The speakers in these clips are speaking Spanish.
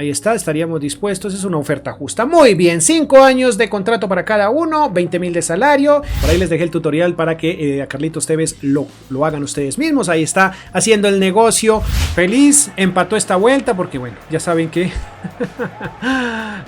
Ahí está, estaríamos dispuestos, es una oferta justa. Muy bien, 5 años de contrato para cada uno, 20,000 de salario. Por ahí les dejé el tutorial para que a Carlitos Tevez lo hagan ustedes mismos. Ahí está, haciendo el negocio. Feliz, empató esta vuelta porque bueno, ya saben que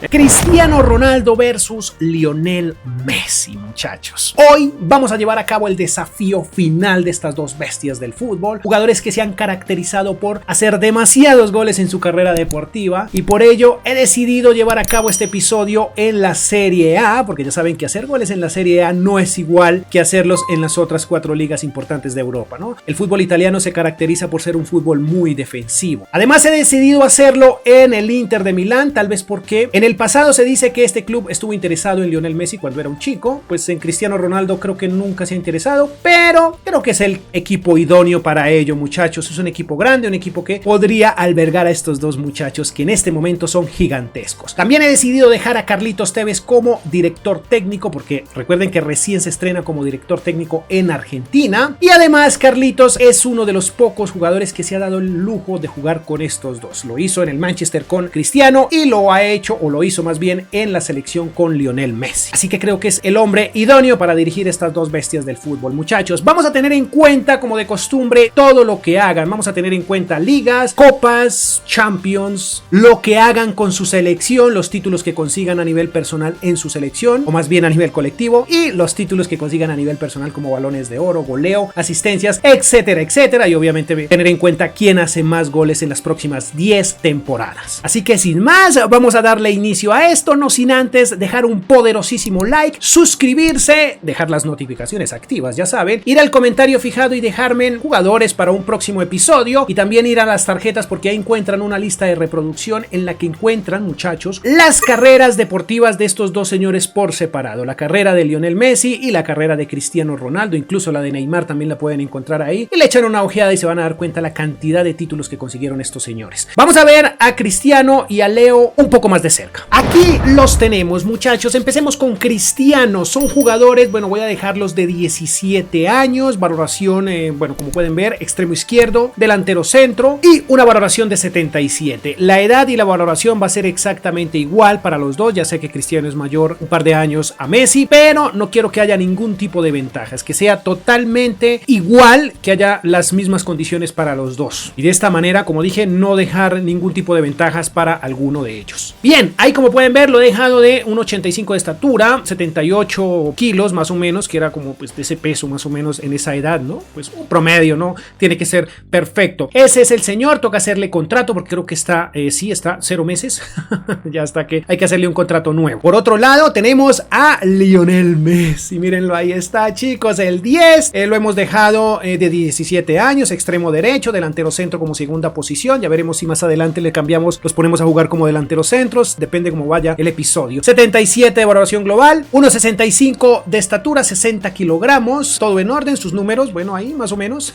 Cristiano Ronaldo versus Lionel Messi, muchachos. Hoy vamos a llevar a cabo el desafío final de estas dos bestias del fútbol, jugadores que se han caracterizado por hacer demasiados goles en su carrera deportiva, y por ello he decidido llevar a cabo este episodio en la Serie A, porque ya saben que hacer goles en la Serie A no es igual que hacerlos en las otras 4 ligas importantes de Europa, ¿no? El fútbol italiano se caracteriza por ser un fútbol muy defensivo. Además he decidido hacerlo en el Inter de Milán, tal vez porque en el pasado se dice que este club estuvo interesado en Lionel Messi cuando era un chico, pues en Cristiano Ronaldo creo que nunca se ha interesado, pero creo que es el equipo idóneo para ello, muchachos. Es un equipo grande, un equipo que podría albergar a estos dos muchachos que en este momento son gigantescos. También he decidido dejar a Carlitos Tevez como director técnico, porque recuerden que recién se estrena como director técnico en Argentina, y además Carlitos es uno de los pocos jugadores que se ha dado el lujo de jugar con estos dos. Lo hizo en el Manchester con Cristiano y lo ha hecho, o lo hizo más bien, en la selección con Lionel Messi. Así que creo que es el hombre idóneo para dirigir estas dos bestias del fútbol, muchachos. Vamos a tener en cuenta, como de costumbre, todo lo que hagan. Vamos a tener en cuenta ligas, copas, Champions, lo que hagan con su selección, los títulos que consigan a nivel personal en su selección, o más bien a nivel colectivo, y los títulos que consigan a nivel personal como balones de oro, goleo, asistencias, etcétera, etcétera. Y obviamente tener en cuenta quién hace más goles en las próximas 10 temporadas. Así que sin más, vamos a darle inicio a esto, no sin antes dejar un poderosísimo like, suscribirse, dejar las notificaciones activas, ya saben, ir al comentario fijado y dejarme jugadores para un próximo episodio, y también ir a las tarjetas porque ahí encuentran una lista de reproducción en la que encuentran, muchachos, las carreras deportivas de estos dos señores por separado, la carrera de Lionel Messi y la carrera de Cristiano Ronaldo, incluso la de Neymar también la pueden encontrar ahí, y le echan una ojeada y se van a dar cuenta la cantidad de títulos que consiguieron estos señores. Vamos a ver a Cristiano y a Leo un poco más de cerca. Aquí los tenemos, muchachos. Empecemos con Cristiano. Son jugadores, bueno, voy a dejarlos de 17 años, valoración, bueno, como pueden ver, extremo izquierdo, delantero centro, y una valoración de 77. La edad y la valoración va a ser exactamente igual para los dos. Ya sé que Cristiano es mayor un par de años a Messi, pero no quiero que haya ningún tipo de ventajas, que sea totalmente igual, que haya las mismas condiciones para los dos. Y de esta manera, como dije, no dejar ningún tipo de ventajas para alguno de ellos. Bien, ahí como pueden ver lo he dejado de 1,85 de estatura, 78 kilos más o menos, que era como pues de ese peso más o menos en esa edad, ¿no? Pues un promedio, ¿no? Tiene que ser perfecto. Ese es el señor, toca hacerle contrato porque creo que está, sí, está 0 meses. Ya está, que hay que hacerle un contrato nuevo. Por otro lado tenemos a Lionel Messi, mírenlo, ahí está, chicos, el 10, lo hemos dejado de 17 años, extremo derecho, delantero centro como segunda posición. Ya veremos si más adelante le cambiamos, los ponemos a jugar como delanteros centros, depende cómo vaya el episodio. 77 de valoración global, 1,65 de estatura, 60 kilogramos, todo en orden, sus números, bueno, ahí más o menos.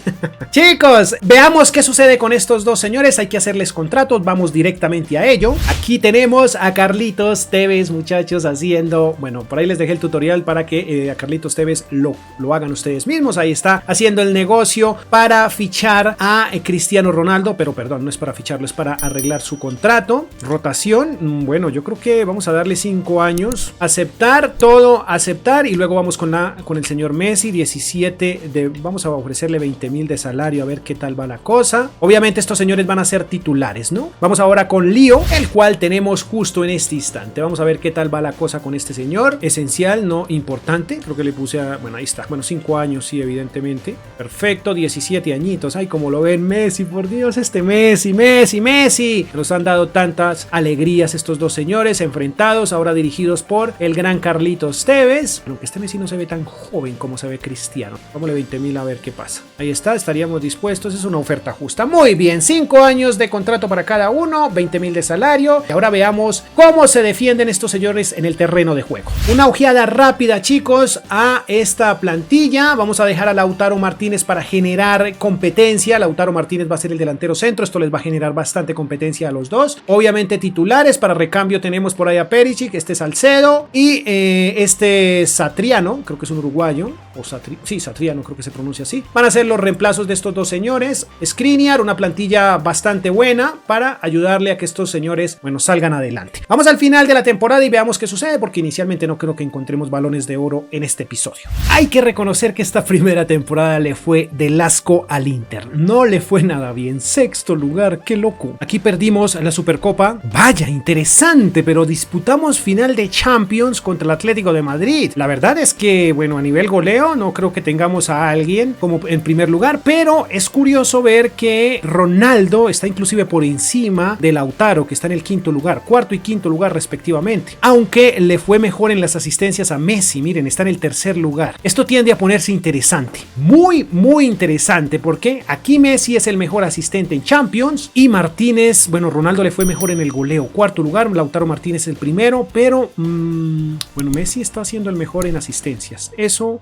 Chicos, veamos qué sucede con estos dos señores. Hay que hacerles contratos, vamos directamente a ello. Aquí tenemos a Carlitos Tevez, muchachos, haciendo, bueno, por ahí les dejé el tutorial para que a Carlitos Tevez lo hagan ustedes mismos. Ahí está, haciendo el negocio para fichar a Cristiano Ronaldo, pero perdón, no es para ficharlo, es para arreglar su contrato. Rotación, bueno, yo creo que vamos a darle 5 años, aceptar todo, aceptar, y luego vamos con el señor Messi, 17 vamos a ofrecerle 20,000 de salario, a ver qué tal va la cosa. Obviamente estos señores van a ser titulares, ¿no? Vamos ahora con Leo, el cual tenemos justo en este instante. Vamos a ver qué tal va la cosa con este señor, esencial, no importante, creo que le puse bueno, ahí está, bueno, 5 años, sí, evidentemente, perfecto, 17 añitos, ay, como lo ven, Messi, por Dios, este Messi, nos han dado tantas alegrías estos dos señores enfrentados, ahora dirigidos por el gran Carlitos Tevez, aunque este Messi no se ve tan joven como se ve Cristiano. Vámonos 20,000 a ver qué pasa. Ahí está, estaríamos dispuestos, es una oferta justa. Muy bien, 5 años de contrato para cada uno, 20,000 de salario. Y ahora veamos cómo se defienden estos señores en el terreno de juego. Una ojeada rápida, chicos, a esta plantilla. Vamos a dejar a Lautaro Martínez para generar competencia. Lautaro Martínez va a ser el delantero centro, esto les va a generar bastante competencia a los dos. Obviamente titulares, para recambio tenemos por ahí a Perisic, este Salcedo y este Satriano, creo que es un uruguayo, o Satriano creo que se pronuncia así. Van a ser los reemplazos de estos dos señores. Skriniar, una plantilla bastante buena para ayudarle a que estos señores, bueno, salgan adelante. Vamos al final de la temporada y veamos qué sucede, porque inicialmente no creo que encontremos balones de oro en este episodio. Hay que reconocer que esta primera temporada le fue del asco al Inter. No le fue nada bien. Sexto lugar, qué loco. Aquí perdimos la Supercopa. Vaya, interesante, pero disputamos final de Champions contra el Atlético de Madrid. La verdad es que, bueno, a nivel goleo no creo que tengamos a alguien como en primer lugar, pero es curioso ver que Ronaldo está inclusive por encima de Lautaro, que está en el quinto lugar, cuarto y quinto lugar respectivamente, aunque le fue mejor en las asistencias a Messi. Miren, está en el tercer lugar. Esto tiende a ponerse interesante, muy interesante, porque aquí Messi es el mejor asistente en Champions y Martínez, bueno, Ronaldo le fue mejor en el goleo, cuarto lugar, Lautaro Martínez el primero, pero bueno, Messi está siendo el mejor en asistencias. Eso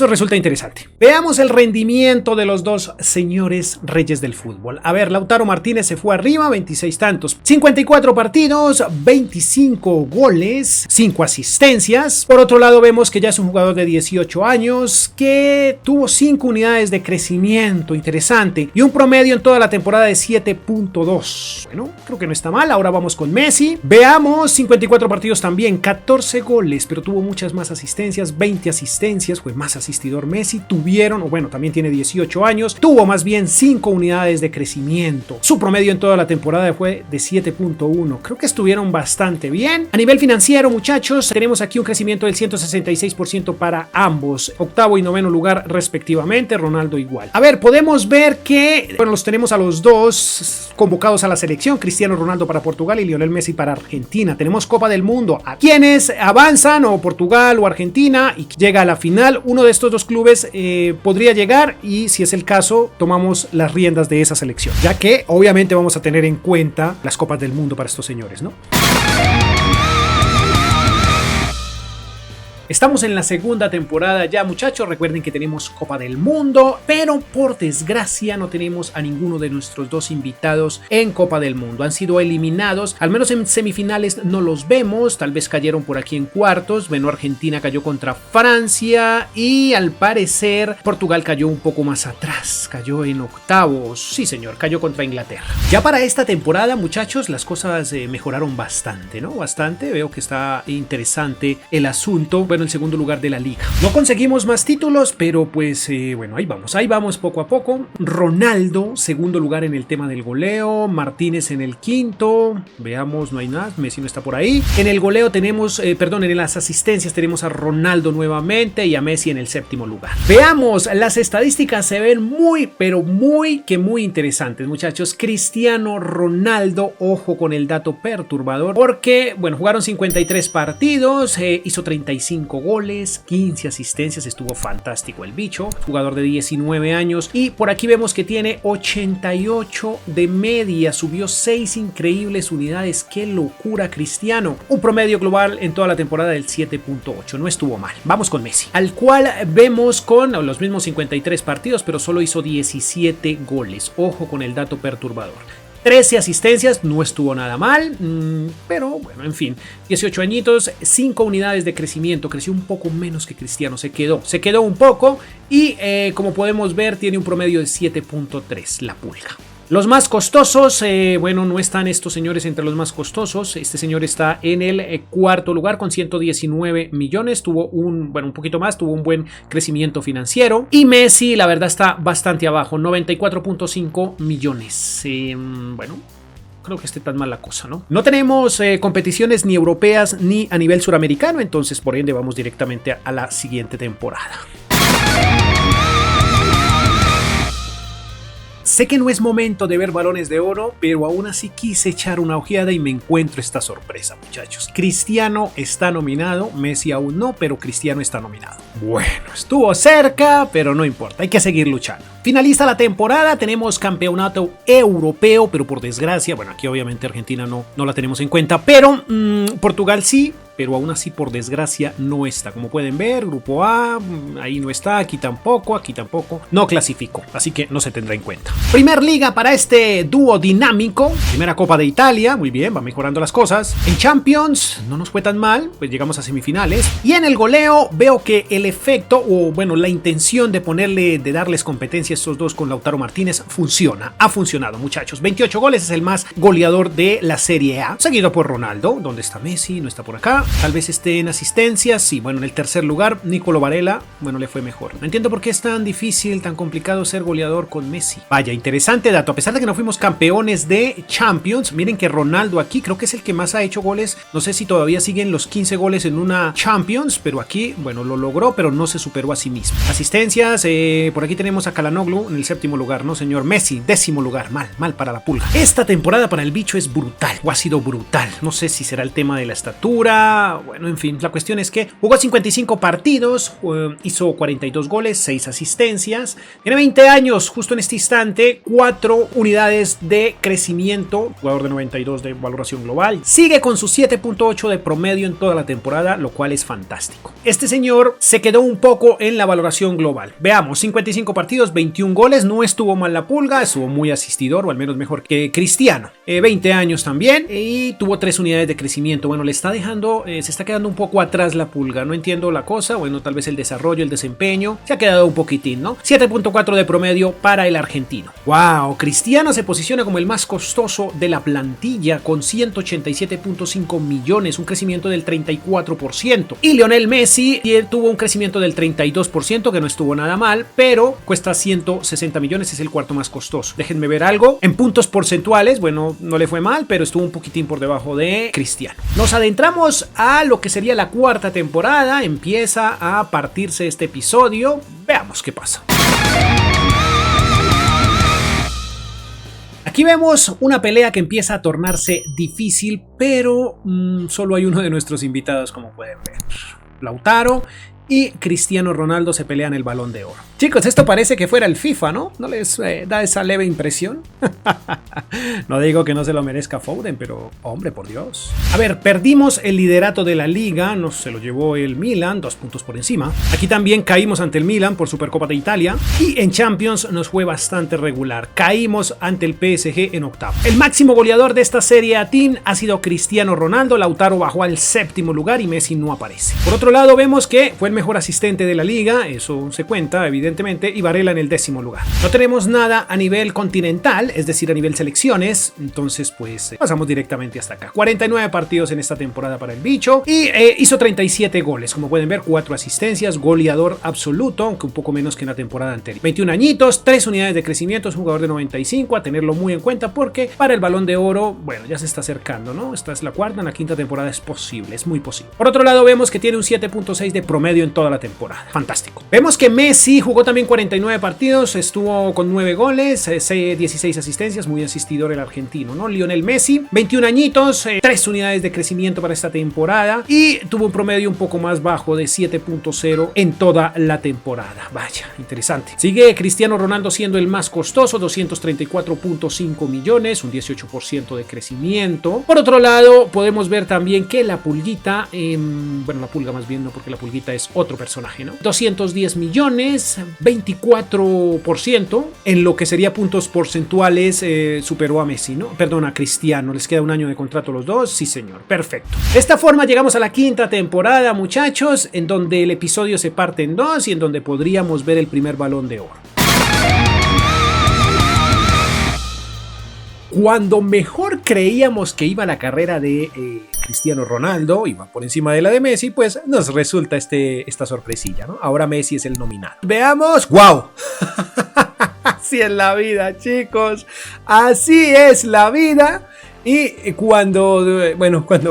resulta interesante. Veamos el rendimiento de los dos señores reyes del fútbol. A ver, Lautaro Martínez se fue arriba, 26 tantos, 54 partidos, 25 goles, 5 asistencias. Por otro lado, vemos que ya es un jugador de 18 años que tuvo 5 unidades de crecimiento, interesante, y un promedio en toda la temporada de 7.2. Bueno, creo que no está mal. Ahora vamos con Messi. Veamos, 54 partidos también, 14 goles, pero tuvo muchas más asistencias, 20 asistencias, fue más asistidor Messi. También tiene 18 años, tuvo más bien 5 unidades de crecimiento. Su promedio en toda la temporada fue de 7.1. Creo que estuvieron bastante bien. A nivel financiero, muchachos, tenemos aquí un crecimiento del 166% para ambos, octavo y noveno lugar respectivamente. Ronaldo igual. A ver, podemos ver que, bueno, los tenemos a los dos convocados a la selección, Cristiano Ronaldo para Portugal y Lionel Messi para Argentina. Tenemos Copa del Mundo. A quienes avanzan, o Portugal o Argentina, y llega a la final, uno de estos dos clubes podría llegar, y si es el caso, tomamos las riendas de esa selección, ya que obviamente vamos a tener en cuenta las Copas del Mundo para estos señores, ¿no? Estamos en la segunda temporada ya, muchachos. Recuerden que tenemos Copa del Mundo, pero por desgracia no tenemos a ninguno de nuestros dos invitados en Copa del Mundo. Han sido eliminados, al menos en semifinales no los vemos, tal vez cayeron por aquí en cuartos. Bueno, Argentina cayó contra Francia y al parecer Portugal cayó un poco más atrás, cayó en octavos. Sí, señor, cayó contra Inglaterra. Ya para esta temporada, muchachos, las cosas mejoraron bastante, ¿no? Bastante, veo que está interesante el asunto. Bueno, el segundo lugar de la liga. No conseguimos más títulos, pero pues bueno, ahí vamos poco a poco. Ronaldo, segundo lugar en el tema del goleo, Martínez en el quinto, veamos, no hay nada, Messi no está por ahí. En el goleo tenemos, en las asistencias tenemos a Ronaldo nuevamente y a Messi en el séptimo lugar. Veamos, las estadísticas se ven muy interesantes, muchachos. Cristiano Ronaldo, ojo con el dato perturbador, porque, bueno, jugaron 53 partidos, hizo 35 goles, 15 asistencias, estuvo fantástico el bicho, jugador de 19 años, y por aquí vemos que tiene 88 de media, subió 6 increíbles unidades. Qué locura, Cristiano. Un promedio global en toda la temporada del 7.8, no estuvo mal. Vamos con Messi, al cual vemos con los mismos 53 partidos, pero solo hizo 17 goles. Ojo con el dato perturbador. 13 asistencias, no estuvo nada mal, pero bueno, en fin, 18 añitos, 5 unidades de crecimiento, creció un poco menos que Cristiano, se quedó un poco, y como podemos ver tiene un promedio de 7.3, la pulga. Los más costosos, bueno, no están estos señores entre los más costosos. Este señor está en el cuarto lugar con 119 millones. Tuvo un poquito más, tuvo un buen crecimiento financiero. Y Messi, la verdad, está bastante abajo, 94.5 millones. Bueno, creo que esté tan mal la cosa, ¿no? No tenemos competiciones ni europeas ni a nivel suramericano, entonces por ende vamos directamente a la siguiente temporada. Sé que no es momento de ver balones de oro, pero aún así quise echar una ojeada y me encuentro esta sorpresa, muchachos. Cristiano está nominado, Messi aún no, pero Cristiano está nominado. Bueno, estuvo cerca, pero no importa, hay que seguir luchando. Finaliza la temporada, tenemos campeonato europeo, pero por desgracia, bueno, aquí obviamente Argentina no la tenemos en cuenta, pero Portugal sí, pero aún así por desgracia no está. Como pueden ver, grupo A, ahí no está, aquí tampoco, no clasificó, así que no se tendrá en cuenta. Primer liga para este dúo dinámico, primera Copa de Italia, muy bien, va mejorando las cosas. En Champions no nos fue tan mal, pues llegamos a semifinales, y en el goleo veo que el efecto, o bueno, la intención de darles competencia a estos dos con Lautaro Martínez funciona, ha funcionado, muchachos. 28 goles, es el más goleador de la Serie A, seguido por Ronaldo. ¿Dónde está Messi? No está por acá. Tal vez esté en asistencias, sí, bueno, en el tercer lugar Nicolo Varela, bueno, le fue mejor. No entiendo por qué es tan difícil, tan complicado ser goleador con Messi. Vaya, interesante dato, a pesar de que no fuimos campeones de Champions, miren que Ronaldo aquí creo que es el que más ha hecho goles, no sé si todavía siguen los 15 goles en una Champions, pero aquí, bueno, lo logró, pero no se superó a sí mismo. Asistencias, por aquí tenemos a Calhanoglu en el séptimo lugar, ¿no, señor? Messi, décimo lugar, mal para la Pulga. Esta temporada para el bicho es brutal, o ha sido brutal, no sé si será el tema de la estatura, bueno, en fin, la cuestión es que jugó 55 partidos, hizo 42 goles, 6 asistencias, tiene 20 años, justo en este instante, 4 unidades de crecimiento, jugador de 92 de valoración global, sigue con su 7.8 de promedio en toda la temporada, lo cual es fantástico. Este señor se quedó un poco en la valoración global. Veamos, 55 partidos, 21 goles, no estuvo mal la Pulga, estuvo muy asistidor, o al menos mejor que Cristiano. 20 años también, y tuvo 3 unidades de crecimiento. Bueno, le está dejando, se está quedando un poco atrás la Pulga, no entiendo la cosa, bueno, tal vez el desarrollo, el desempeño, se ha quedado un poquitín, ¿no? 7.4 de promedio para el argentino. Wow, Cristiano se posiciona como el más costoso de la plantilla con 187.5 millones, un crecimiento del 34%. Y Lionel Messi tuvo un crecimiento del 32%, que no estuvo nada mal, pero cuesta 160 millones, es el cuarto más costoso. Déjenme ver algo. En puntos porcentuales, bueno, no le fue mal, pero estuvo un poquitín por debajo de Cristiano. Nos adentramos a lo que sería la cuarta temporada, empieza a partirse este episodio, veamos qué pasa. Aquí vemos una pelea que empieza a tornarse difícil, pero solo hay uno de nuestros invitados, como pueden ver. Lautaro y Cristiano Ronaldo se pelean el Balón de Oro. Chicos, esto parece que fuera el FIFA, ¿no? ¿No les da esa leve impresión? No digo que no se lo merezca Foden, pero hombre, por Dios. A ver, perdimos el liderato de la liga, nos se lo llevó el Milan, 2 puntos por encima. Aquí también caímos ante el Milan por Supercopa de Italia, y en Champions nos fue bastante regular. Caímos ante el PSG en octavo. El máximo goleador de esta Serie A Team ha sido Cristiano Ronaldo. Lautaro bajó al séptimo lugar y Messi no aparece. Por otro lado, vemos que fue el mejor asistente de la liga, eso se cuenta evidentemente, y Varela en el 10º lugar. No tenemos nada a nivel continental, es decir, a nivel selecciones, entonces pues pasamos directamente hasta acá. 49 partidos en esta temporada para el bicho, y hizo 37 goles, como pueden ver, 4 asistencias, goleador absoluto, aunque un poco menos que en la temporada anterior. 21 añitos, 3 unidades de crecimiento, es un jugador de 95, a tenerlo muy en cuenta porque para el Balón de Oro, bueno, ya se está acercando, ¿no? Esta es la cuarta, en la quinta temporada es posible, es muy posible. Por otro lado, vemos que tiene un 7.6 de promedio en toda la temporada. Fantástico. Vemos que Messi jugó también 49 partidos, estuvo con 9 goles, 16 asistencias, muy asistidor el argentino, ¿no? Lionel Messi, 21 añitos, 3 unidades de crecimiento para esta temporada, y tuvo un promedio un poco más bajo de 7.0 en toda la temporada. Vaya, interesante. Sigue Cristiano Ronaldo siendo el más costoso, 234.5 millones, un 18% de crecimiento. Por otro lado, podemos ver también que la Pulguita, bueno, la Pulga más bien, no, porque la Pulguita es otro personaje, ¿no? 210 millones, 24%, en lo que sería puntos porcentuales, superó a Messi, ¿no? Perdón, a Cristiano, les queda un año de contrato a los dos, sí señor, perfecto. De esta forma llegamos a la quinta temporada, muchachos, en donde el episodio se parte en dos y en donde podríamos ver el primer Balón de Oro. Cuando mejor creíamos que iba la carrera de Cristiano Ronaldo, iba por encima de la de Messi, pues nos resulta esta sorpresilla, ¿no? Ahora Messi es el nominado. Veamos, ¡wow! Así es la vida, chicos, así es la vida. Y cuando,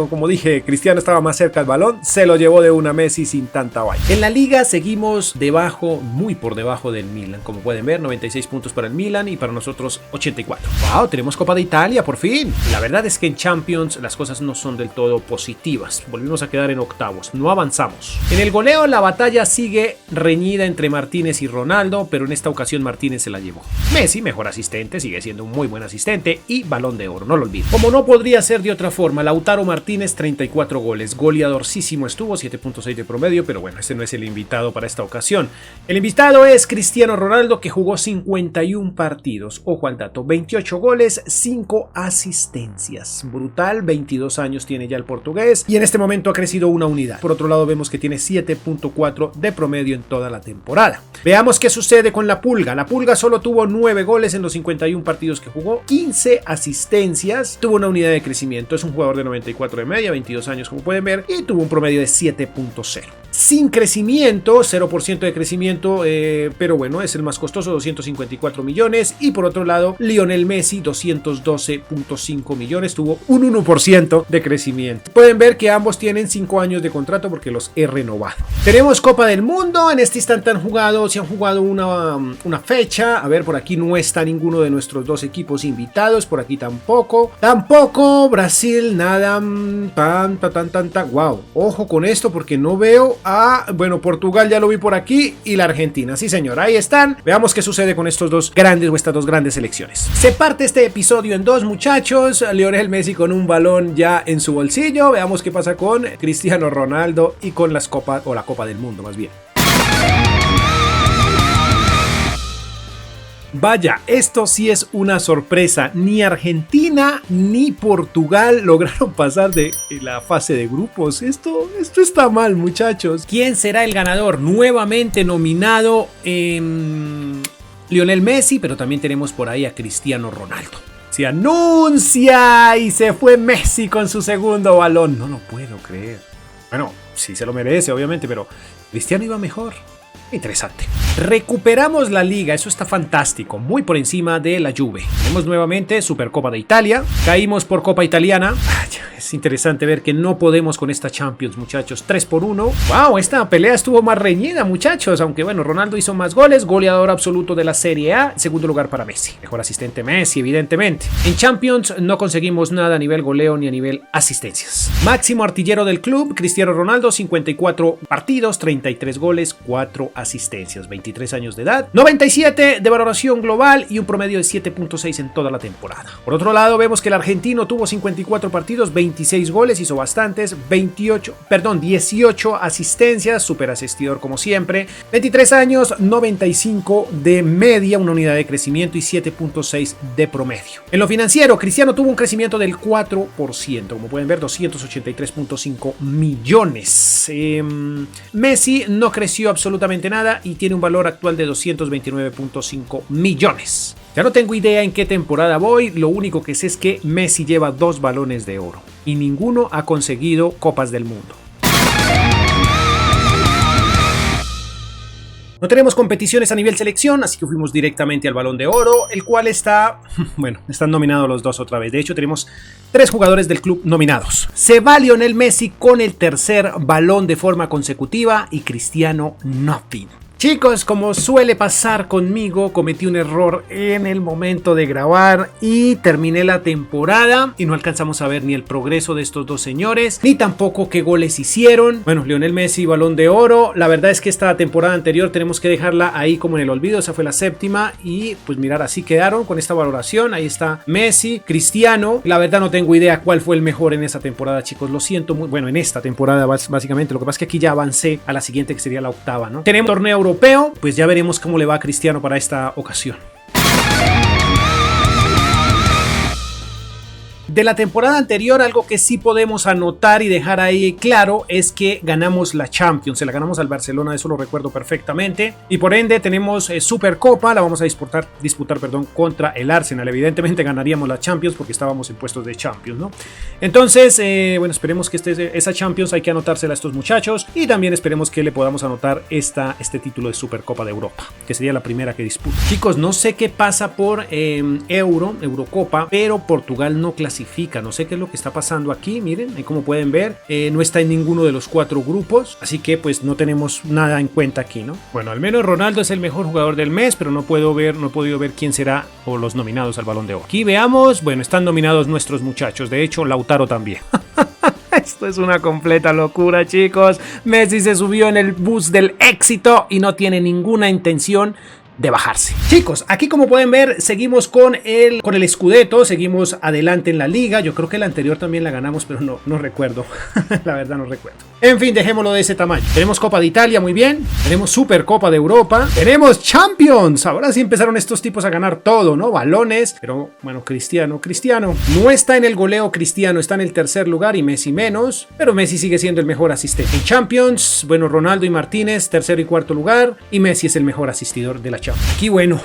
como dije, Cristiano estaba más cerca del balón, se lo llevó de una Messi sin tanta vaina. En la liga seguimos debajo, muy por debajo del Milan. Como pueden ver, 96 puntos para el Milan y para nosotros 84. ¡Wow! Tenemos Copa de Italia, por fin. La verdad es que en Champions las cosas no son del todo positivas. Volvimos a quedar en octavos, no avanzamos. En el goleo la batalla sigue reñida entre Martínez y Ronaldo, pero en esta ocasión Martínez se la llevó. Messi, mejor asistente, sigue siendo un muy buen asistente y Balón de Oro, no lo olvido. Como no podría ser de otra forma, Lautaro Martínez, 34 goles. Goleadorcísimo estuvo, 7.6 de promedio, pero bueno, este no es el invitado para esta ocasión. El invitado es Cristiano Ronaldo, que jugó 51 partidos. Ojo al dato, 28 goles, 5 asistencias. Brutal, 22 años tiene ya el portugués y en este momento ha crecido una unidad. Por otro lado, vemos que tiene 7.4 de promedio en toda la temporada. Veamos qué sucede con la Pulga. La Pulga solo tuvo 9 goles en los 51 partidos que jugó, 15 asistencias. Tuvo una unidad de crecimiento, es un jugador de 94 de media, 22 años como pueden ver, y tuvo un promedio de 7.0. Sin crecimiento, 0% de crecimiento, pero bueno, es el más costoso, 254 millones. Y por otro lado, Lionel Messi, 212.5 millones, tuvo un 1% de crecimiento. Pueden ver que ambos tienen 5 años de contrato porque los he renovado. Tenemos Copa del Mundo, en este instante se han jugado una fecha. A ver, por aquí no está ninguno de nuestros dos equipos invitados, por aquí tampoco. Tampoco, Brasil, nada, wow, ojo con esto porque no veo bueno, Portugal ya lo vi por aquí y la Argentina, sí señor, ahí están. Veamos qué sucede con estos dos grandes o estas dos grandes selecciones. Se parte este episodio en dos, muchachos. Lionel Messi con un balón ya en su bolsillo. Veamos qué pasa con Cristiano Ronaldo y con las copas, o la Copa del Mundo más bien. Vaya, esto sí es una sorpresa. Ni Argentina ni Portugal lograron pasar de la fase de grupos. Esto está mal, muchachos. ¿Quién será el ganador? Nuevamente nominado Lionel Messi, pero también tenemos por ahí a Cristiano Ronaldo. Se anuncia y se fue Messi con su segundo balón. No lo puedo creer. Bueno, sí se lo merece, obviamente, pero Cristiano iba mejor. Interesante. Recuperamos la liga, eso está fantástico, muy por encima de la Juve. Tenemos nuevamente Supercopa de Italia, caímos por Copa Italiana. Es interesante ver que no podemos con esta Champions, muchachos. 3-1. Wow, esta pelea estuvo más reñida, muchachos, aunque bueno, Ronaldo hizo más goles, goleador absoluto de la Serie A, segundo lugar para Messi. Mejor asistente Messi, evidentemente. En Champions no conseguimos nada a nivel goleo ni a nivel asistencias. Máximo artillero del club, Cristiano Ronaldo, 54 partidos, 33 goles, 4 asistencias, 23 años de edad, 97 de valoración global y un promedio de 7.6 en toda la temporada. Por otro lado, vemos que el argentino tuvo 54 partidos, 26 goles, hizo bastantes, 18 asistencias, super asistidor como siempre, 23 años, 95 de media, una unidad de crecimiento y 7.6 de promedio. En lo financiero, Cristiano tuvo un crecimiento del 4%, como pueden ver, 283.5 millones. Messi no creció absolutamente nada y tiene un valor actual de 229.5 millones. Ya no tengo idea en qué temporada voy, lo único que sé es que Messi lleva 2 balones de oro y ninguno ha conseguido Copas del Mundo. No tenemos competiciones a nivel selección, así que fuimos directamente al Balón de Oro, el cual está, bueno, están nominados los dos otra vez. De hecho, tenemos 3 jugadores del club nominados. Se va Lionel Messi con el tercer balón de forma consecutiva y Cristiano nothing. Chicos, como suele pasar conmigo, cometí un error en el momento de grabar y terminé la temporada y no alcanzamos a ver ni el progreso de estos dos señores, ni tampoco qué goles hicieron. Bueno, Lionel Messi, Balón de Oro. La verdad es que esta temporada anterior tenemos que dejarla ahí como en el olvido, esa fue la séptima y pues mirar, así quedaron con esta valoración. Ahí está Messi, Cristiano. La verdad no tengo idea cuál fue el mejor en esa temporada, chicos, lo siento muy, bueno, en esta temporada básicamente. Lo que pasa es que aquí ya avancé a la siguiente, que sería la octava, ¿no? Tenemos torneo europeo, pues ya veremos cómo le va a Cristiano para esta ocasión. De la temporada anterior, algo que sí podemos anotar y dejar ahí claro es que ganamos la Champions, se la ganamos al Barcelona, eso lo recuerdo perfectamente, y por ende tenemos Supercopa, la vamos a disputar contra el Arsenal. Evidentemente ganaríamos la Champions porque estábamos en puestos de Champions, ¿no? Entonces, bueno, esperemos que esa Champions hay que anotársela a estos muchachos y también esperemos que le podamos anotar este título de Supercopa de Europa, que sería la primera que disputa. Chicos, no sé qué pasa por Eurocopa, pero Portugal no clasifica. No sé qué es lo que está pasando aquí, miren, ahí como pueden ver, no está en ninguno de los 4 grupos, así que pues no tenemos nada en cuenta aquí, ¿no? Bueno, al menos Ronaldo es el mejor jugador del mes, pero no he podido ver quién será o los nominados al Balón de Oro. Aquí veamos, bueno, están nominados nuestros muchachos, de hecho Lautaro también. Esto es una completa locura, chicos. Messi se subió en el bus del éxito y no tiene ninguna intención de bajarse. Chicos, aquí como pueden ver, seguimos con el Scudetto, seguimos adelante en la liga. Yo creo que la anterior también la ganamos, pero no recuerdo. La verdad no recuerdo. En fin, dejémoslo de ese tamaño. Tenemos Copa de Italia, muy bien. Tenemos Supercopa de Europa. Tenemos Champions. Ahora sí empezaron estos tipos a ganar todo, ¿no? Balones. Pero bueno, Cristiano no está en el goleo. Cristiano está en el tercer lugar y Messi menos. Pero Messi sigue siendo el mejor asistente. En Champions, bueno, Ronaldo y Martínez, tercero y cuarto lugar. Y Messi es el mejor asistidor de la Champions. Aquí, bueno,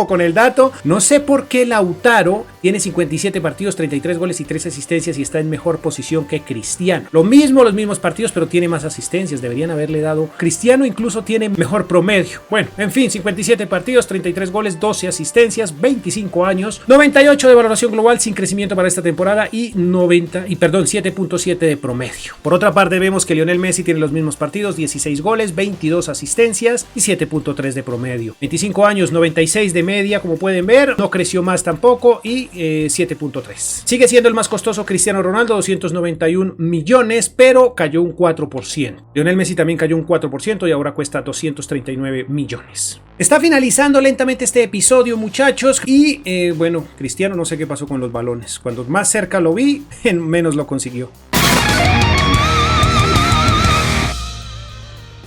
con el dato, no sé por qué Lautaro tiene 57 partidos, 33 goles y 3 asistencias y está en mejor posición que Cristiano. Lo mismo, los mismos partidos, pero tiene más asistencias. Deberían haberle dado. Cristiano incluso tiene mejor promedio. Bueno, en fin, 57 partidos, 33 goles, 12 asistencias, 25 años, 98 de valoración global sin crecimiento para esta temporada y 7.7 de promedio. Por otra parte, vemos que Lionel Messi tiene los mismos partidos, 16 goles, 22 asistencias y 7.3 de promedio. 25 años, 96 de media, como pueden ver, no creció más tampoco y 7.3. Sigue siendo el más costoso Cristiano Ronaldo, 291 millones, pero cayó un 4%. Lionel Messi también cayó un 4% y ahora cuesta 239 millones. Está finalizando lentamente este episodio, muchachos, y bueno, Cristiano no sé qué pasó con los balones. Cuando más cerca lo vi, menos lo consiguió.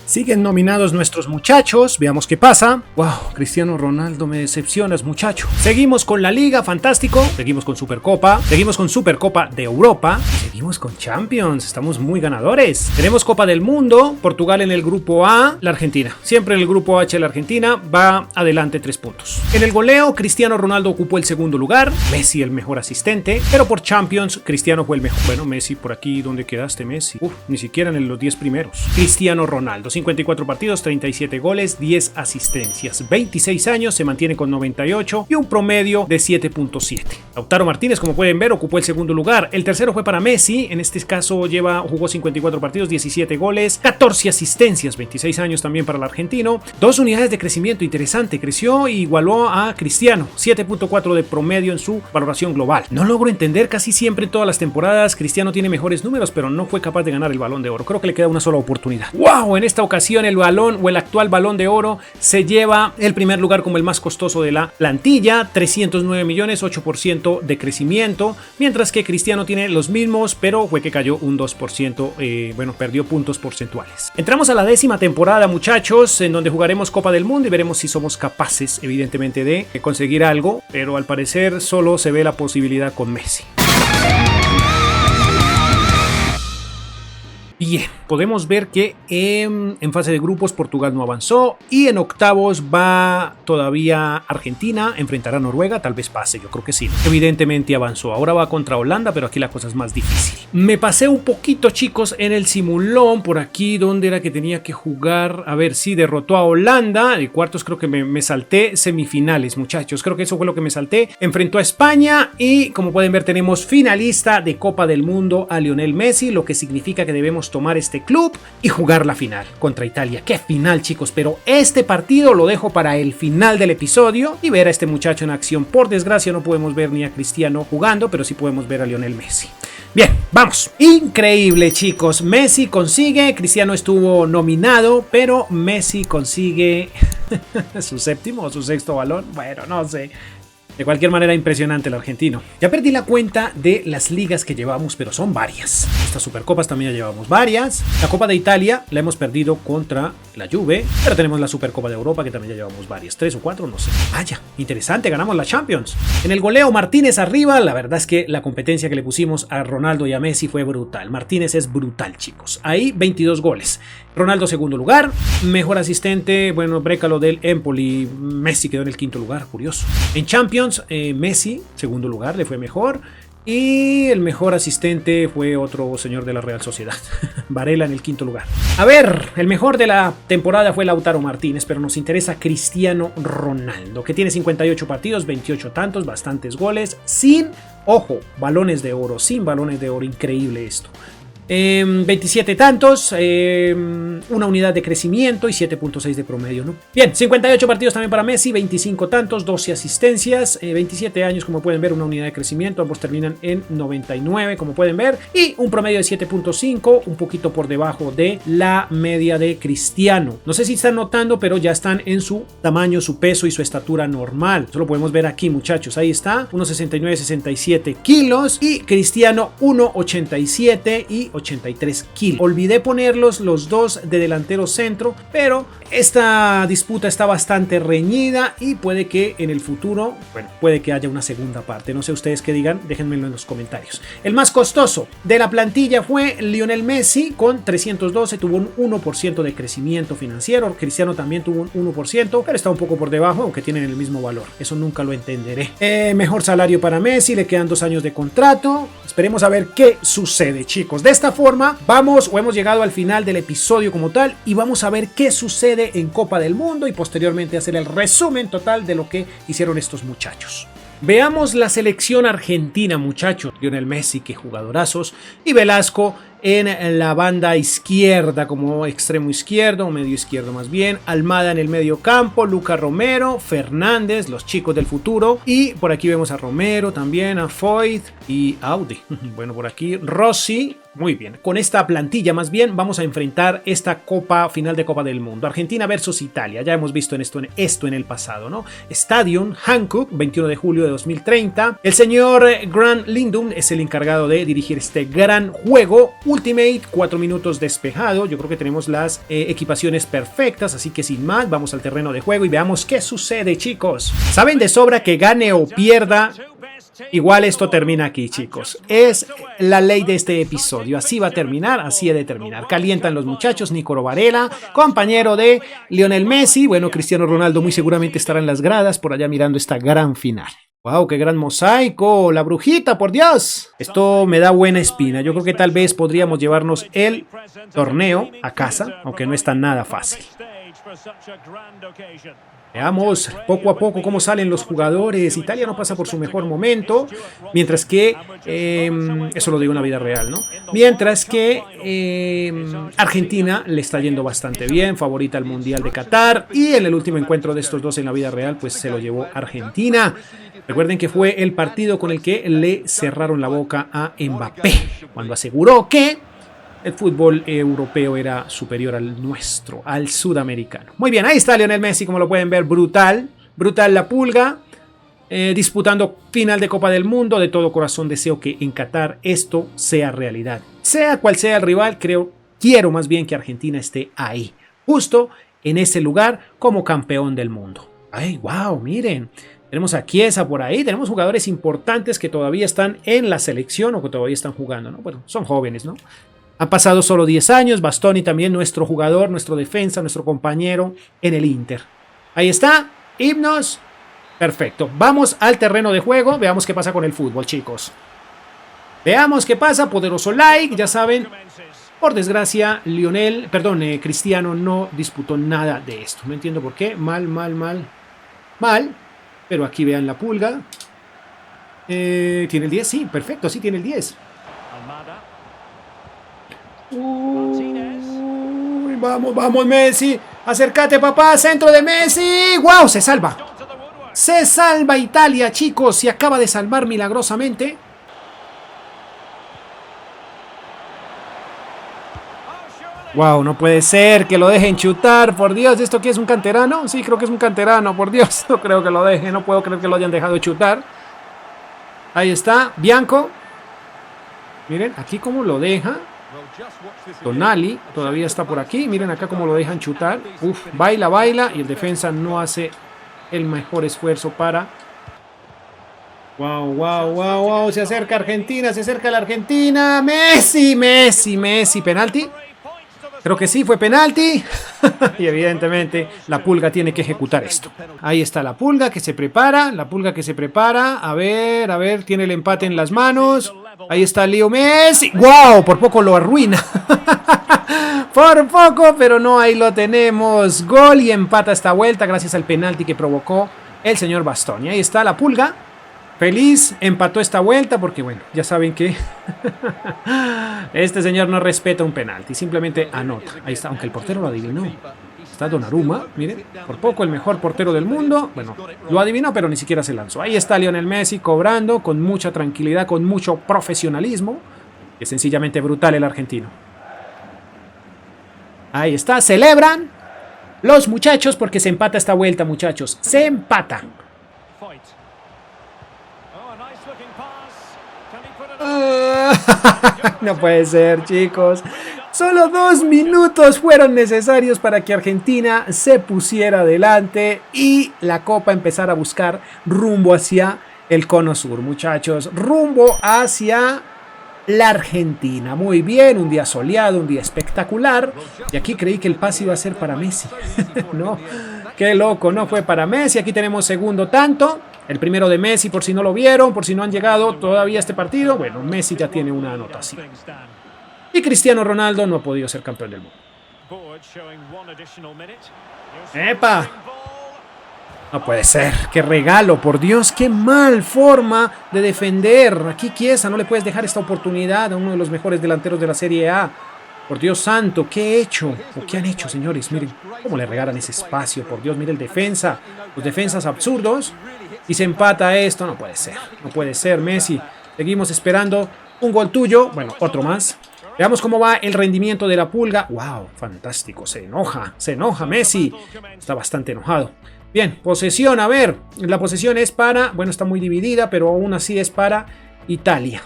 Siguen nominados nuestros muchachos, veamos qué pasa. Wow, Cristiano Ronaldo, me decepcionas, muchacho. Seguimos con la Liga, fantástico. Seguimos con Supercopa, seguimos con Supercopa de Europa y seguimos con Champions. Estamos muy ganadores. Tenemos Copa del Mundo, Portugal en el grupo A, la Argentina. Siempre en el grupo H la Argentina va adelante 3 puntos. En el goleo, Cristiano Ronaldo ocupó el segundo lugar, Messi el mejor asistente, pero por Champions, Cristiano fue el mejor. Bueno, Messi por aquí, ¿dónde quedaste, Messi? Ni siquiera en los 10 primeros. Cristiano Ronaldo, 54 partidos, 37 goles, 10 asistencias. 26 años, se mantiene con 98 y un promedio de 7.7. Lautaro Martínez, como pueden ver, ocupó el segundo lugar. El tercero fue para Messi. En este caso jugó 54 partidos, 17 goles, 14 asistencias. 26 años también para el argentino. 2 unidades de crecimiento, interesante. Creció e igualó a Cristiano. 7.4 de promedio en su valoración global. No logro entender, casi siempre en todas las temporadas Cristiano tiene mejores números, pero no fue capaz de ganar el Balón de Oro. Creo que le queda una sola oportunidad. ¡Wow! En esta ocasión el balón o el actual Balón de Oro se lleva el primer lugar como el más costoso de la plantilla, 309 millones, 8% de crecimiento, mientras que Cristiano tiene los mismos, pero fue que cayó un 2%, bueno, perdió puntos porcentuales. Entramos a la 10ª temporada, muchachos, en donde jugaremos Copa del Mundo y veremos si somos capaces, evidentemente, de conseguir algo, pero al parecer solo se ve la posibilidad con Messi. Bien, podemos ver que en fase de grupos Portugal no avanzó y en octavos va todavía Argentina, enfrentará a Noruega, tal vez pase, yo creo que sí. Evidentemente avanzó, ahora va contra Holanda, pero aquí la cosa es más difícil. Me pasé un poquito, chicos, en el simulón, por aquí donde era que tenía que jugar, a ver si derrotó a Holanda, de cuartos creo que me salté semifinales, muchachos, creo que eso fue lo que me salté. Enfrentó a España y como pueden ver tenemos finalista de Copa del Mundo a Lionel Messi, lo que significa que debemos tomar este club y jugar la final contra Italia. Qué final, chicos, pero este partido lo dejo para el final del episodio y ver a este muchacho en acción. Por desgracia no podemos ver ni a Cristiano jugando, pero sí podemos ver a Lionel Messi. Bien, vamos. Increíble, chicos. Messi consigue, Cristiano estuvo nominado, pero Messi consigue su séptimo o su sexto balón. Bueno, no sé. De cualquier manera, impresionante el argentino. Ya perdí la cuenta de las ligas que llevamos, pero son varias. Estas Supercopas también ya llevamos varias. La Copa de Italia la hemos perdido contra la Juve, pero tenemos la Supercopa de Europa que también ya llevamos varias. 3 o 4, no sé. Vaya, interesante, ganamos la Champions. En el goleo, Martínez arriba. La verdad es que la competencia que le pusimos a Ronaldo y a Messi fue brutal. Martínez es brutal, chicos. Ahí 22 goles. Ronaldo segundo lugar. Mejor asistente, bueno, Brécalo del Empoli. Messi quedó en el quinto lugar, curioso. En Champions, Messi, segundo lugar, le fue mejor. Y el mejor asistente fue otro señor de la Real Sociedad, Varela en el quinto lugar. A ver, el mejor de la temporada fue Lautaro Martínez, pero nos interesa Cristiano Ronaldo, que tiene 58 partidos, 28 tantos, bastantes goles, sin, ojo, balones de oro, sin balones de oro, increíble esto. 27 tantos, una unidad de crecimiento y 7.6 de promedio, ¿no? Bien, 58 partidos también para Messi, 25 tantos, 12 asistencias, 27 años, como pueden ver, una unidad de crecimiento, ambos terminan en 99, como pueden ver, y un promedio de 7.5, un poquito por debajo de la media de Cristiano. No sé si están notando, pero ya están en su tamaño, su peso y su estatura normal. Eso lo podemos ver aquí, muchachos. Ahí está, 1,69, 67 kilos, y Cristiano 1,87 y 83 kilos. Olvidé ponerlos los dos de delantero centro, pero esta disputa está bastante reñida y puede que en el futuro, bueno, puede que haya una segunda parte. No sé ustedes qué digan, déjenmelo en los comentarios. El más costoso de la plantilla fue Lionel Messi con 312, tuvo un 1% de crecimiento financiero. Cristiano también tuvo un 1%, pero está un poco por debajo, aunque tienen el mismo valor. Eso nunca lo entenderé. Mejor salario para Messi, le quedan 2 años de contrato. Esperemos a ver qué sucede, chicos. De esta forma hemos llegado al final del episodio como tal y vamos a ver qué sucede en Copa del Mundo y posteriormente hacer el resumen total de lo que hicieron estos muchachos. Veamos la selección argentina, muchachos. Lionel Messi, qué jugadorazos, y Velasco en la banda izquierda como extremo izquierdo o medio izquierdo más bien, Almada en el medio campo, Luca Romero, Fernández, los chicos del futuro, y por aquí vemos a Romero también, a Foyt y Audi. Bueno, por aquí Rossi. Muy bien, con esta plantilla más bien vamos a enfrentar esta final de Copa del Mundo, Argentina versus Italia. Ya hemos visto esto en el pasado, ¿no? Stadium Hankook, 21 de julio de 2030. El señor Grant Lindum es el encargado de dirigir este gran juego. Ultimate, 4 minutos despejado. Yo creo que tenemos las equipaciones perfectas, así que sin más, vamos al terreno de juego y veamos qué sucede, chicos. Saben de sobra que gane o pierda, igual esto termina aquí, chicos. Es la ley de este episodio. Así va a terminar, así he de terminar. Calientan los muchachos. Nicolo Varela, compañero de Lionel Messi. Bueno, Cristiano Ronaldo muy seguramente estará en las gradas por allá mirando esta gran final. ¡Wow! ¡Qué gran mosaico! ¡La brujita, por Dios! Esto me da buena espina. Yo creo que tal vez podríamos llevarnos el torneo a casa, aunque no está nada fácil. Veamos poco a poco cómo salen los jugadores. Italia no pasa por su mejor momento, mientras que, eso lo digo en la vida real, ¿no? Mientras que Argentina le está yendo bastante bien, favorita al Mundial de Qatar, y en el último encuentro de estos dos en la vida real, pues se lo llevó Argentina. Recuerden que fue el partido con el que le cerraron la boca a Mbappé, cuando aseguró que el fútbol europeo era superior al nuestro, al sudamericano. Muy bien, ahí está Lionel Messi, como lo pueden ver, brutal. Brutal la pulga, disputando final de Copa del Mundo. De todo corazón deseo que en Qatar esto sea realidad. Sea cual sea el rival, quiero más bien que Argentina esté ahí, justo en ese lugar como campeón del mundo. ¡Ay, wow! Miren, tenemos a Chiesa por ahí, tenemos jugadores importantes que todavía están en la selección o que todavía están jugando, ¿no? Bueno, son jóvenes, ¿no? Han pasado solo 10 años, Bastoni también nuestro jugador, nuestro defensa, nuestro compañero en el Inter. Ahí está, himnos, perfecto. Vamos al terreno de juego, veamos qué pasa con el fútbol, chicos. Veamos qué pasa, poderoso like, ya saben. Por desgracia, Cristiano no disputó nada de esto. No entiendo por qué, mal. Pero aquí vean la pulga. ¿Tiene el 10? Sí, perfecto, sí tiene el 10. Uy, vamos Messi, acércate papá, centro de Messi, wow, se salva Italia, chicos, se acaba de salvar milagrosamente. Wow, no puede ser que lo dejen chutar, por Dios. ¿Esto qué es, un canterano? Sí, creo que es un canterano, por Dios, no creo que lo dejen, no puedo creer que lo hayan dejado chutar. Ahí está, Bianco. Miren, aquí cómo lo deja. Tonali todavía está por aquí. Miren acá cómo lo dejan chutar. Uf, baila y el defensa no hace el mejor esfuerzo para... Wow. Se acerca Argentina, se acerca la Argentina. Messi. ¿Penalti? Creo que sí, fue penalti. Y evidentemente la pulga tiene que ejecutar esto. Ahí está la pulga que se prepara. A ver, tiene el empate en las manos. Ahí está Leo Messi. ¡Wow! Por poco lo arruina. Por poco, pero no, ahí lo tenemos. Gol y empata esta vuelta gracias al penalti que provocó el señor Bastoni. Ahí está la pulga. feliz, empató esta vuelta porque bueno, ya saben que este señor no respeta un penalti, simplemente anota. Ahí está, aunque el portero lo adivinó. Está Donnarumma, miren, por poco el mejor portero del mundo. Bueno, lo adivinó, pero ni siquiera se lanzó. Ahí está Lionel Messi cobrando con mucha tranquilidad, con mucho profesionalismo. Es sencillamente brutal el argentino. Ahí está, celebran los muchachos porque se empata esta vuelta, muchachos. Se empata. No puede ser, chicos. Solo 2 minutos fueron necesarios para que Argentina se pusiera adelante y la Copa empezara a buscar rumbo hacia el Cono Sur, muchachos. Rumbo hacia la Argentina. Muy bien, un día soleado, un día espectacular. Y aquí creí que el pase iba a ser para Messi. No, qué loco, no fue para Messi. Aquí tenemos segundo tanto. El primero de Messi, por si no lo vieron, por si no han llegado todavía a este partido. Bueno, Messi ya tiene una anotación. Y Cristiano Ronaldo no ha podido ser campeón del mundo. ¡Epa! No puede ser. ¡Qué regalo! Por Dios, qué mal forma de defender. Aquí Chiesa, no le puedes dejar esta oportunidad a uno de los mejores delanteros de la Serie A. Por Dios santo, ¿qué he hecho? ¿O qué han hecho, señores? Miren cómo le regalan ese espacio. Por Dios, miren el defensa. Los defensas absurdos. Y se empata esto. No puede ser. No puede ser, Messi. Seguimos esperando un gol tuyo. Bueno, otro más. Veamos cómo va el rendimiento de la Pulga. ¡Wow! Fantástico. Se enoja Messi. Está bastante enojado. Bien, posesión. A ver, la posesión es para... Bueno, está muy dividida, pero aún así es para Italia.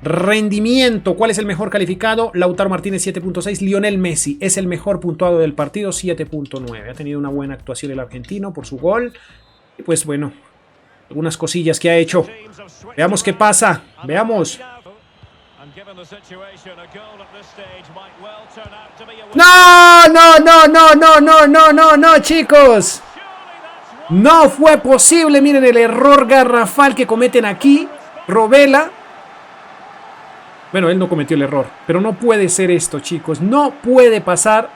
Rendimiento. ¿Cuál es el mejor calificado? Lautaro Martínez 7.6. Lionel Messi es el mejor puntuado del partido, 7.9. Ha tenido una buena actuación el argentino por su gol. Y pues bueno, algunas cosillas que ha hecho. Veamos qué pasa. Veamos. No, chicos. No fue posible. Miren el error garrafal que cometen aquí. Robela. Bueno, él no cometió el error, pero no puede ser esto, chicos. No puede pasar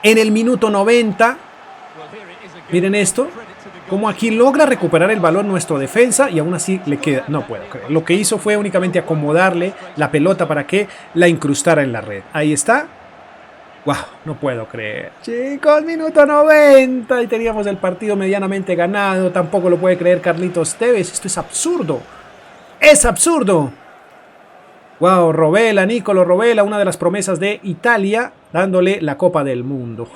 en el minuto 90. Miren esto. Como aquí logra recuperar el balón nuestro defensa y aún así le queda. No puedo creer. Lo que hizo fue únicamente acomodarle la pelota para que la incrustara en la red. Ahí está. ¡Wow! No puedo creer. Chicos, minuto 90 y teníamos el partido medianamente ganado. Tampoco lo puede creer Carlitos Tevez. Esto es absurdo. ¡Es absurdo! ¡Wow! Robela, Nicolo Robela, una de las promesas de Italia, dándole la Copa del Mundo.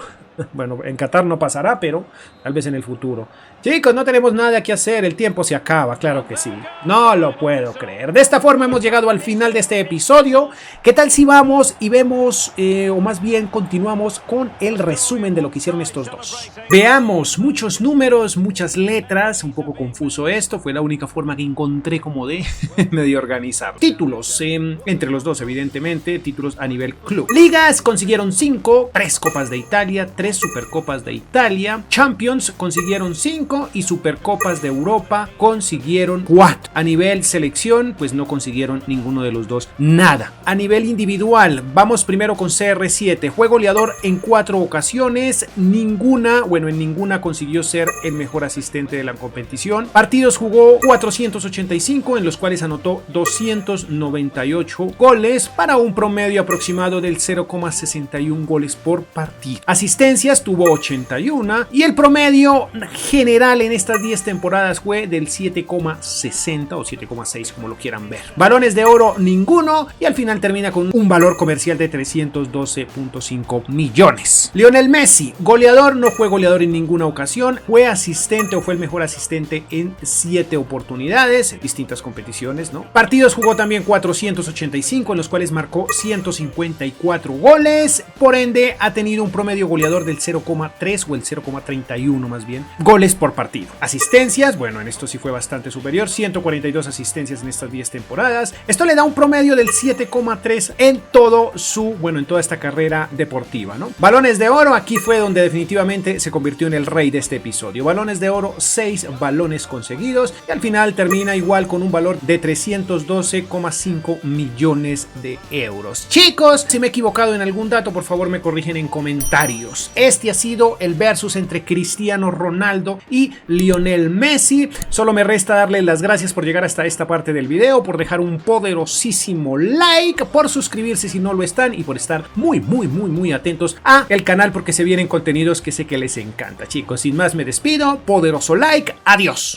Bueno, en Qatar no pasará, pero tal vez en el futuro. Chicos, no tenemos nada que hacer, el tiempo se acaba, claro que sí. No lo puedo creer. De esta forma hemos llegado al final de este episodio. ¿Qué tal si vamos y vemos, o más bien continuamos con el resumen de lo que hicieron estos dos? Veamos, muchos números, muchas letras, un poco confuso esto, fue la única forma que encontré como de medio organizar. Títulos, entre los dos evidentemente, títulos a nivel club. Ligas consiguieron 5, 3 Copas de Italia, 3 Supercopas de Italia, Champions consiguieron 5 y Supercopas de Europa consiguieron 4. A nivel selección, pues no consiguieron ninguno de los dos nada. A nivel individual, vamos primero con CR7, fue goleador en 4 ocasiones, en ninguna consiguió ser el mejor asistente de la competición. Partidos jugó 485, en los cuales anotó 298 goles para un promedio aproximado del 0,61 goles por partido. Asistencias tuvo 81 y el promedio general en estas 10 temporadas fue del 7,60 o 7,6 como lo quieran ver. Balones de oro ninguno y al final termina con un valor comercial de 312.5 millones. Lionel Messi, goleador, no fue goleador en ninguna ocasión, fue asistente o fue el mejor asistente en 7 oportunidades en distintas competiciones, ¿no? Partidos jugó también 485 en los cuales marcó 154 goles, por ende ha tenido un promedio goleador del 0,3 o el 0,31 más bien goles por partido. Asistencias, bueno, en esto sí fue bastante superior, 142 asistencias en estas 10 temporadas. Esto le da un promedio del 7,3 en toda esta carrera deportiva, ¿no? Balones de oro, aquí fue donde definitivamente se convirtió en el rey de este episodio. Balones de oro, 6 balones conseguidos y al final termina igual con un valor de 312,5 millones de euros. Chicos, si me he equivocado en algún dato, dato, por favor me corrigen en comentarios. Este ha sido el versus entre Cristiano Ronaldo y Lionel Messi. Solo me resta darle las gracias por llegar hasta esta parte del video, por dejar un poderosísimo like, por suscribirse si no lo están y por estar muy atentos a el canal porque se vienen contenidos que sé que les encanta. Chicos, sin más me despido, poderoso like, adiós.